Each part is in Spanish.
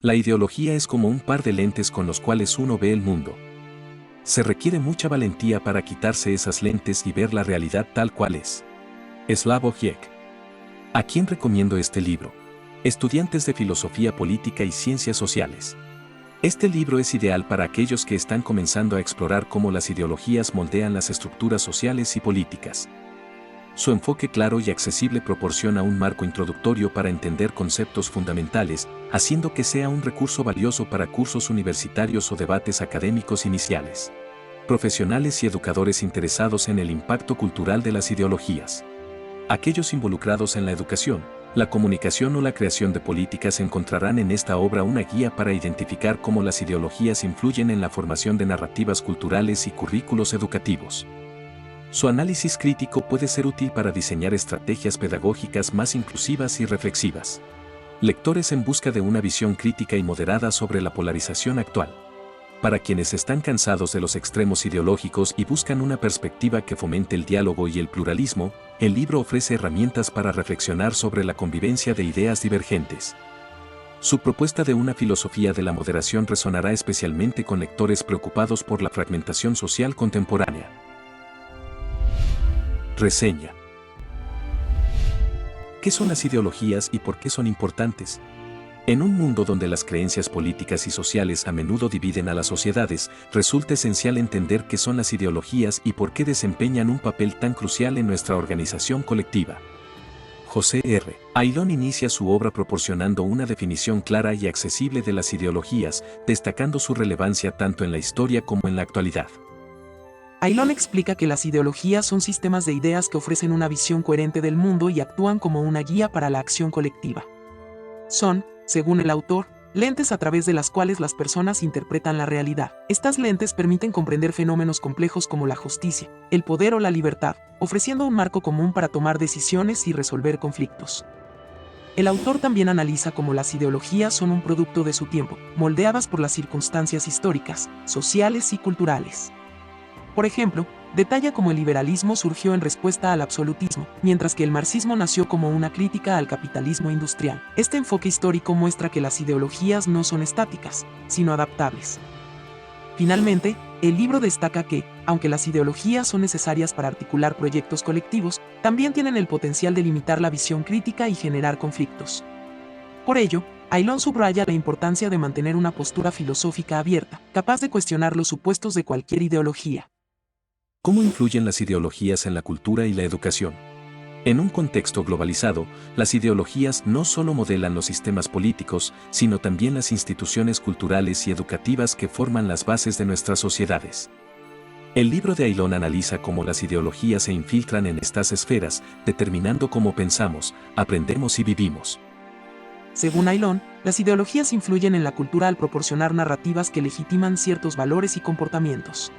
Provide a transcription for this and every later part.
La ideología es como un par de lentes con los cuales uno ve el mundo. Se requiere mucha valentía para quitarse esas lentes y ver la realidad tal cual es. Slavoj Žižek. ¿A quién recomiendo este libro? Estudiantes de Filosofía Política y Ciencias Sociales. Este libro es ideal para aquellos que están comenzando a explorar cómo las ideologías moldean las estructuras sociales y políticas. Su enfoque claro y accesible proporciona un marco introductorio para entender conceptos fundamentales, haciendo que sea un recurso valioso para cursos universitarios o debates académicos iniciales. Profesionales y educadores interesados en el impacto cultural de las ideologías. Aquellos involucrados en la educación, la comunicación o la creación de políticas encontrarán en esta obra una guía para identificar cómo las ideologías influyen en la formación de narrativas culturales y currículos educativos. Su análisis crítico puede ser útil para diseñar estrategias pedagógicas más inclusivas y reflexivas. Lectores en busca de una visión crítica y moderada sobre la polarización actual. Para quienes están cansados de los extremos ideológicos y buscan una perspectiva que fomente el diálogo y el pluralismo, el libro ofrece herramientas para reflexionar sobre la convivencia de ideas divergentes. Su propuesta de una filosofía de la moderación resonará especialmente con lectores preocupados por la fragmentación social contemporánea. Reseña. ¿Qué son las ideologías y por qué son importantes? En un mundo donde las creencias políticas y sociales a menudo dividen a las sociedades, resulta esencial entender qué son las ideologías y por qué desempeñan un papel tan crucial en nuestra organización colectiva. José R. Ayllón inicia su obra proporcionando una definición clara y accesible de las ideologías, destacando su relevancia tanto en la historia como en la actualidad. Ayllón explica que las ideologías son sistemas de ideas que ofrecen una visión coherente del mundo y actúan como una guía para la acción colectiva. Son, según el autor, lentes a través de las cuales las personas interpretan la realidad. Estas lentes permiten comprender fenómenos complejos como la justicia, el poder o la libertad, ofreciendo un marco común para tomar decisiones y resolver conflictos. El autor también analiza cómo las ideologías son un producto de su tiempo, moldeadas por las circunstancias históricas, sociales y culturales. Por ejemplo, detalla cómo el liberalismo surgió en respuesta al absolutismo, mientras que el marxismo nació como una crítica al capitalismo industrial. Este enfoque histórico muestra que las ideologías no son estáticas, sino adaptables. Finalmente, el libro destaca que, aunque las ideologías son necesarias para articular proyectos colectivos, también tienen el potencial de limitar la visión crítica y generar conflictos. Por ello, Ayllón subraya la importancia de mantener una postura filosófica abierta, capaz de cuestionar los supuestos de cualquier ideología. ¿Cómo influyen las ideologías en la cultura y la educación? En un contexto globalizado, las ideologías no solo modelan los sistemas políticos, sino también las instituciones culturales y educativas que forman las bases de nuestras sociedades. El libro de Ayllón analiza cómo las ideologías se infiltran en estas esferas, determinando cómo pensamos, aprendemos y vivimos. Según Ayllón, las ideologías influyen en la cultura al proporcionar narrativas que legitiman ciertos valores y comportamientos.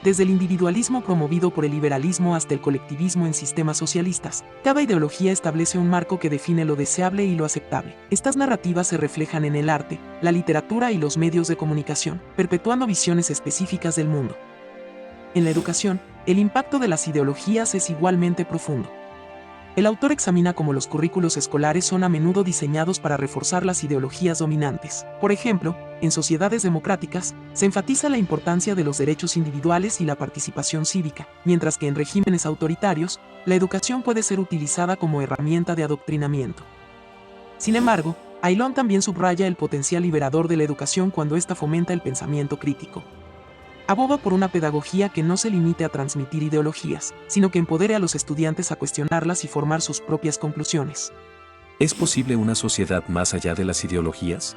Desde el individualismo promovido por el liberalismo hasta el colectivismo en sistemas socialistas, cada ideología establece un marco que define lo deseable y lo aceptable. Estas narrativas se reflejan en el arte, la literatura y los medios de comunicación, perpetuando visiones específicas del mundo. En la educación, el impacto de las ideologías es igualmente profundo. El autor examina cómo los currículos escolares son a menudo diseñados para reforzar las ideologías dominantes. Por ejemplo, en sociedades democráticas, se enfatiza la importancia de los derechos individuales y la participación cívica, mientras que en regímenes autoritarios, la educación puede ser utilizada como herramienta de adoctrinamiento. Sin embargo, Ayllón también subraya el potencial liberador de la educación cuando ésta fomenta el pensamiento crítico. Aboga por una pedagogía que no se limite a transmitir ideologías, sino que empodere a los estudiantes a cuestionarlas y formar sus propias conclusiones. ¿Es posible una sociedad más allá de las ideologías?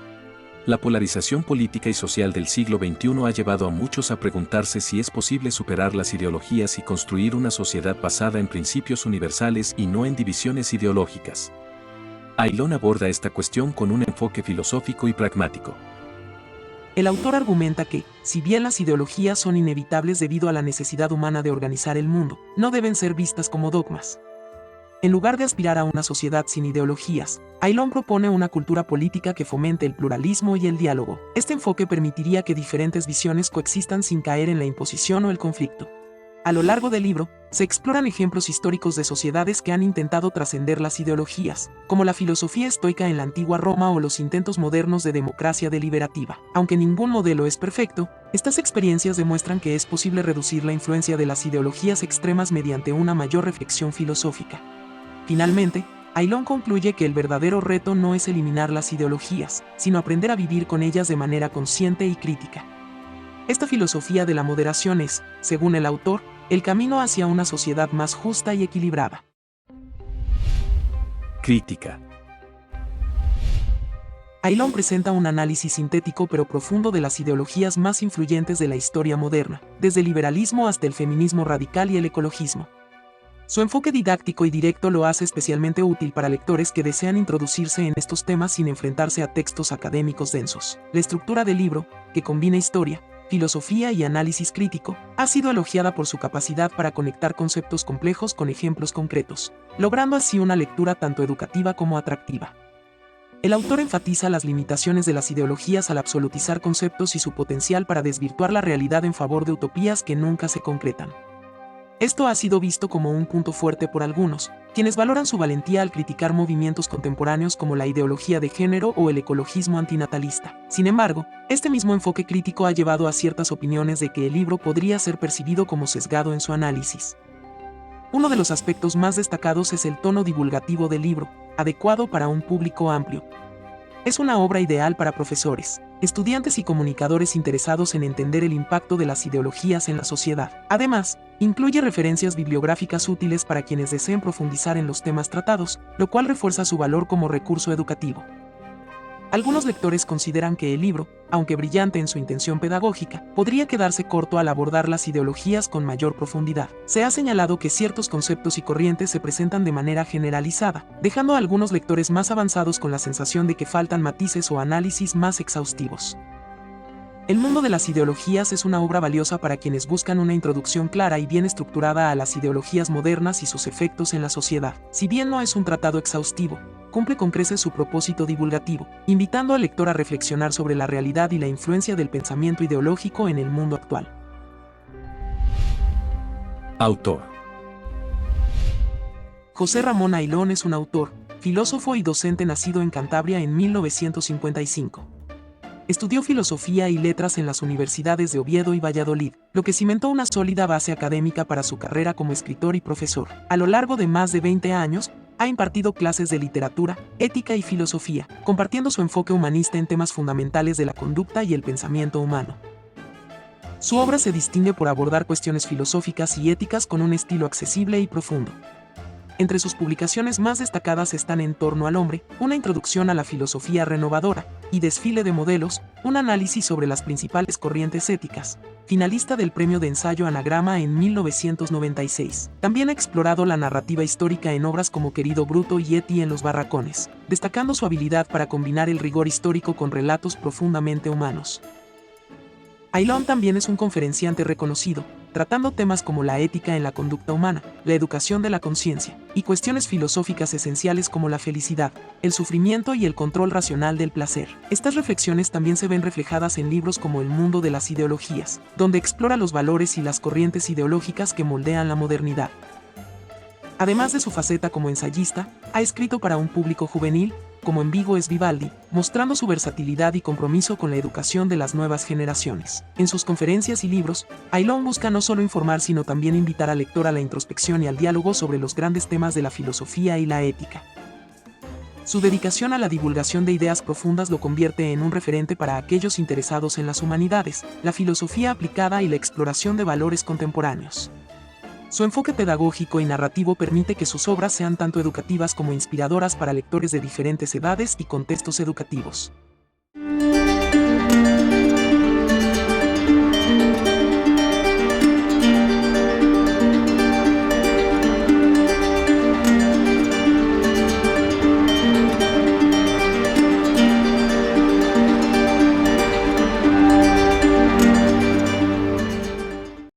La polarización política y social del siglo XXI ha llevado a muchos a preguntarse si es posible superar las ideologías y construir una sociedad basada en principios universales y no en divisiones ideológicas. Ayllón aborda esta cuestión con un enfoque filosófico y pragmático. El autor argumenta que, si bien las ideologías son inevitables debido a la necesidad humana de organizar el mundo, no deben ser vistas como dogmas. En lugar de aspirar a una sociedad sin ideologías, Ayllón propone una cultura política que fomente el pluralismo y el diálogo. Este enfoque permitiría que diferentes visiones coexistan sin caer en la imposición o el conflicto. A lo largo del libro, se exploran ejemplos históricos de sociedades que han intentado trascender las ideologías, como la filosofía estoica en la antigua Roma o los intentos modernos de democracia deliberativa. Aunque ningún modelo es perfecto, estas experiencias demuestran que es posible reducir la influencia de las ideologías extremas mediante una mayor reflexión filosófica. Finalmente, Aylon concluye que el verdadero reto no es eliminar las ideologías, sino aprender a vivir con ellas de manera consciente y crítica. Esta filosofía de la moderación es, según el autor, el camino hacia una sociedad más justa y equilibrada. Crítica. Aylon presenta un análisis sintético pero profundo de las ideologías más influyentes de la historia moderna, desde el liberalismo hasta el feminismo radical y el ecologismo. Su enfoque didáctico y directo lo hace especialmente útil para lectores que desean introducirse en estos temas sin enfrentarse a textos académicos densos. La estructura del libro, que combina historia, filosofía y análisis crítico, ha sido elogiada por su capacidad para conectar conceptos complejos con ejemplos concretos, logrando así una lectura tanto educativa como atractiva. El autor enfatiza las limitaciones de las ideologías al absolutizar conceptos y su potencial para desvirtuar la realidad en favor de utopías que nunca se concretan. Esto ha sido visto como un punto fuerte por algunos, quienes valoran su valentía al criticar movimientos contemporáneos como la ideología de género o el ecologismo antinatalista. Sin embargo, este mismo enfoque crítico ha llevado a ciertas opiniones de que el libro podría ser percibido como sesgado en su análisis. Uno de los aspectos más destacados es el tono divulgativo del libro, adecuado para un público amplio. Es una obra ideal para profesores, estudiantes y comunicadores interesados en entender el impacto de las ideologías en la sociedad. Además, incluye referencias bibliográficas útiles para quienes deseen profundizar en los temas tratados, lo cual refuerza su valor como recurso educativo. Algunos lectores consideran que el libro, aunque brillante en su intención pedagógica, podría quedarse corto al abordar las ideologías con mayor profundidad. Se ha señalado que ciertos conceptos y corrientes se presentan de manera generalizada, dejando a algunos lectores más avanzados con la sensación de que faltan matices o análisis más exhaustivos. El mundo de las ideologías es una obra valiosa para quienes buscan una introducción clara y bien estructurada a las ideologías modernas y sus efectos en la sociedad. Si bien no es un tratado exhaustivo, cumple con creces su propósito divulgativo, invitando al lector a reflexionar sobre la realidad y la influencia del pensamiento ideológico en el mundo actual. Autor. José Ramón Aylon es un autor, filósofo y docente nacido en Cantabria en 1955. Estudió filosofía y letras en las universidades de Oviedo y Valladolid, lo que cimentó una sólida base académica para su carrera como escritor y profesor. A lo largo de más de 20 años, ha impartido clases de literatura, ética y filosofía, compartiendo su enfoque humanista en temas fundamentales de la conducta y el pensamiento humano. Su obra se distingue por abordar cuestiones filosóficas y éticas con un estilo accesible y profundo. Entre sus publicaciones más destacadas están En torno al hombre, una introducción a la filosofía renovadora, y Desfile de modelos, un análisis sobre las principales corrientes éticas, finalista del Premio de Ensayo Anagrama en 1996. También ha explorado la narrativa histórica en obras como Querido Bruto y Eti en los barracones, destacando su habilidad para combinar el rigor histórico con relatos profundamente humanos. Aylon también es un conferenciante reconocido, tratando temas como la ética en la conducta humana, la educación de la conciencia, y cuestiones filosóficas esenciales como la felicidad, el sufrimiento y el control racional del placer. Estas reflexiones también se ven reflejadas en libros como El mundo de las ideologías, donde explora los valores y las corrientes ideológicas que moldean la modernidad. Además de su faceta como ensayista, ha escrito para un público juvenil, como En Vigo es Vivaldi, mostrando su versatilidad y compromiso con la educación de las nuevas generaciones. En sus conferencias y libros, Aylon busca no solo informar sino también invitar al lector a la introspección y al diálogo sobre los grandes temas de la filosofía y la ética. Su dedicación a la divulgación de ideas profundas lo convierte en un referente para aquellos interesados en las humanidades, la filosofía aplicada y la exploración de valores contemporáneos. Su enfoque pedagógico y narrativo permite que sus obras sean tanto educativas como inspiradoras para lectores de diferentes edades y contextos educativos.